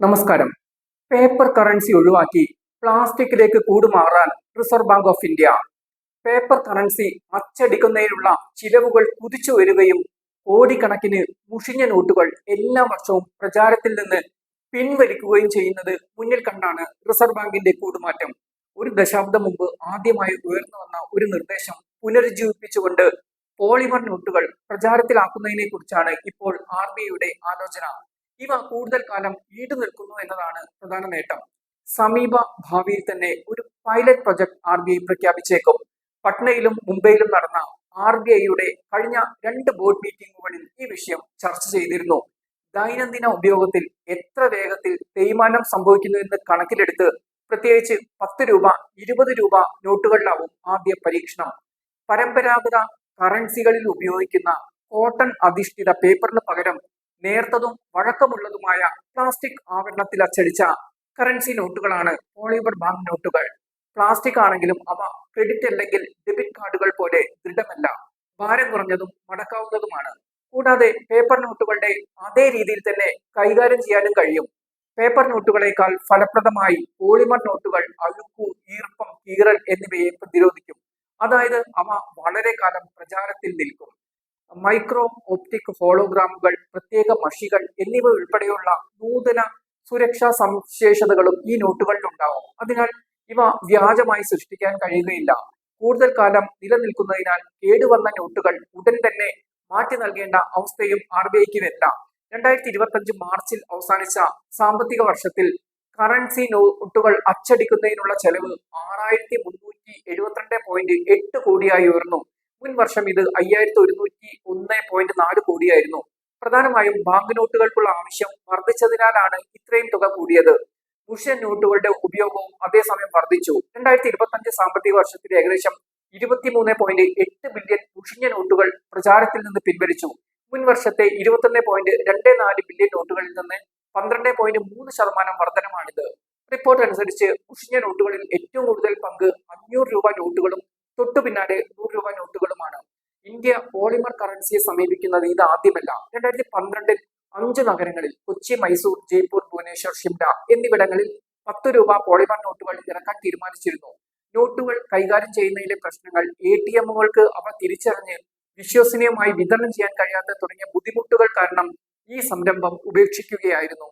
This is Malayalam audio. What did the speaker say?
നമസ്കാരം. പേപ്പർ കറൻസി ഒഴിവാക്കി പ്ലാസ്റ്റിക്കിലേക്ക് കൂടുമാറാൻ reserve bank of India. Paper currency അച്ചടിക്കുന്നതിനുള്ള ചിലവുകൾ കുതിച്ചു വരികയും കോടിക്കണക്കിന് മുഷിഞ്ഞ നോട്ടുകൾ എല്ലാ വർഷവും പ്രചാരത്തിൽ നിന്ന് പിൻവലിക്കുകയും ചെയ്യുന്നത് മുന്നിൽ കണ്ടാണ് റിസർവ് ബാങ്കിന്റെ കൂടുമാറ്റം. ഒരു ദശാബ്ദം മുമ്പ് ആദ്യമായി ഉയർന്നു വന്ന ഒരു നിർദ്ദേശം പുനരുജ്ജീവിപ്പിച്ചുകൊണ്ട് പോളിമർ നോട്ടുകൾ പ്രചാരത്തിലാക്കുന്നതിനെ കുറിച്ചാണ് ഇപ്പോൾ RBIയുടെ ആലോചന. ഇവ കൂടുതൽ കാലം ഈടു നിൽക്കുന്നു എന്നതാണ് പ്രധാന നേട്ടം. സമീപ ഭാവിയിൽ തന്നെ ഒരു പൈലറ്റ് പ്രൊജക്ട് RBI പ്രഖ്യാപിച്ചേക്കും. പട്നയിലും മുംബൈയിലും നടന്ന RBIയുടെ കഴിഞ്ഞ 2 ബോർഡ് മീറ്റിംഗുകളിൽ ഈ വിഷയം ചർച്ച ചെയ്തിരുന്നു. ദൈനംദിന ഉപയോഗത്തിൽ എത്ര വേഗത്തിൽ തേയ്മാനം സംഭവിക്കുന്നു എന്ന് കണക്കിലെടുത്ത് പ്രത്യേകിച്ച് 10 രൂപ 20 രൂപ നോട്ടുകളിലാവും ആദ്യ പരീക്ഷണം. പരമ്പരാഗത കറൻസികളിൽ ഉപയോഗിക്കുന്ന കോട്ടൺ അധിഷ്ഠിത പേപ്പറിന് പകരം നേർത്തതും വഴക്കമുള്ളതുമായ പ്ലാസ്റ്റിക് ആവരണത്തിൽ അച്ചടിച്ച കറൻസി നോട്ടുകളാണ് പോളിമർ ബാങ്ക് നോട്ടുകൾ. പ്ലാസ്റ്റിക് ആണെങ്കിലും അവ ക്രെഡിറ്റ് അല്ലെങ്കിൽ ഡെബിറ്റ് കാർഡുകൾ പോലെ ദൃഢമല്ല, ഭാരം കുറഞ്ഞതും മടക്കാവുന്നതുമാണ്. കൂടാതെ പേപ്പർ നോട്ടുകളുടെ അതേ രീതിയിൽ തന്നെ കൈകാര്യം ചെയ്യാനും കഴിയും. പേപ്പർ നോട്ടുകളേക്കാൾ ഫലപ്രദമായി പോളിമർ നോട്ടുകൾ അഴുക്കു, ഈർപ്പം, കീറൽ എന്നിവയെ പ്രതിരോധിക്കും. അതായത് അവ വളരെ കാലം പ്രചാരത്തിൽ നിൽക്കും. മൈക്രോ ഓപ്റ്റിക് ഹോളോഗ്രാമുകൾ, പ്രത്യേക മഷികൾ എന്നിവ ഉൾപ്പെടെയുള്ള നൂതന സുരക്ഷാ സവിശേഷതകളും ഈ നോട്ടുകളിൽ ഉണ്ടാവും. അതിനാൽ ഇവ വ്യാജമായി സൃഷ്ടിക്കാൻ കഴിയുകയില്ല. കൂടുതൽ കാലം നിലനിൽക്കുന്നതിനാൽ കേടുവന്ന നോട്ടുകൾ ഉടൻ തന്നെ മാറ്റി നൽകേണ്ട അവസ്ഥയും RBIക്ക് വരില്ല. 2025 മാർച്ചിൽ അവസാനിച്ച സാമ്പത്തിക വർഷത്തിൽ കറൻസി നോട്ടുകൾ അച്ചടിക്കുന്നതിനുള്ള ചെലവ് 6372.8 കോടിയായി ഉയർന്നു. മുൻ വർഷം ഇത് 5101.4 കോടിയായിരുന്നു. പ്രധാനമായും ബാങ്ക് നോട്ടുകൾക്കുള്ള ആവശ്യം വർദ്ധിച്ചതിനാലാണ് ഇത്രയും തുക കൂടിയത്. മുഷിഞ്ഞ നോട്ടുകളുടെ ഉപയോഗവും അതേസമയം വർദ്ധിച്ചു. 2025 സാമ്പത്തിക വർഷത്തിൽ ഏകദേശം 23.8 ബില്യൺ മുഷിഞ്ഞ നോട്ടുകൾ പ്രചാരത്തിൽ നിന്ന് പിൻവലിച്ചു. മുൻ വർഷത്തെ 21.24 ബില്യൺ നോട്ടുകളിൽ നിന്ന് 12.3% വർധനമാണിത്. റിപ്പോർട്ട് അനുസരിച്ച് മുഷിഞ്ഞ നോട്ടുകളിൽ ഏറ്റവും കൂടുതൽ പങ്ക് 500 രൂപ നോട്ടുകളും തൊട്ടു പിന്നാലെ 100 രൂപ നോട്ടുകളുമാണ്. ഇന്ത്യ പോളിമർ കറൻസിയെ സമീപിക്കുന്നത് ഇത് ആദ്യമല്ല. 2012 5 നഗരങ്ങളിൽ കൊച്ചി, മൈസൂർ, ജയ്പൂർ, ഭുവനേശ്വർ, ഷിംല എന്നിവിടങ്ങളിൽ 10 രൂപ പോളിമർ നോട്ടുകൾ ഇറക്കാൻ തീരുമാനിച്ചിരുന്നു. നോട്ടുകൾ കൈകാര്യം ചെയ്യുന്നതിലെ പ്രശ്നങ്ങൾ, ATMകൾക്ക് അവ തിരിച്ചറിഞ്ഞ് വിശ്വസനീയമായി വിതരണം ചെയ്യാൻ കഴിയാത്ത തുടങ്ങിയ ബുദ്ധിമുട്ടുകൾ കാരണം ഈ സംരംഭം ഉപേക്ഷിക്കുകയായിരുന്നു.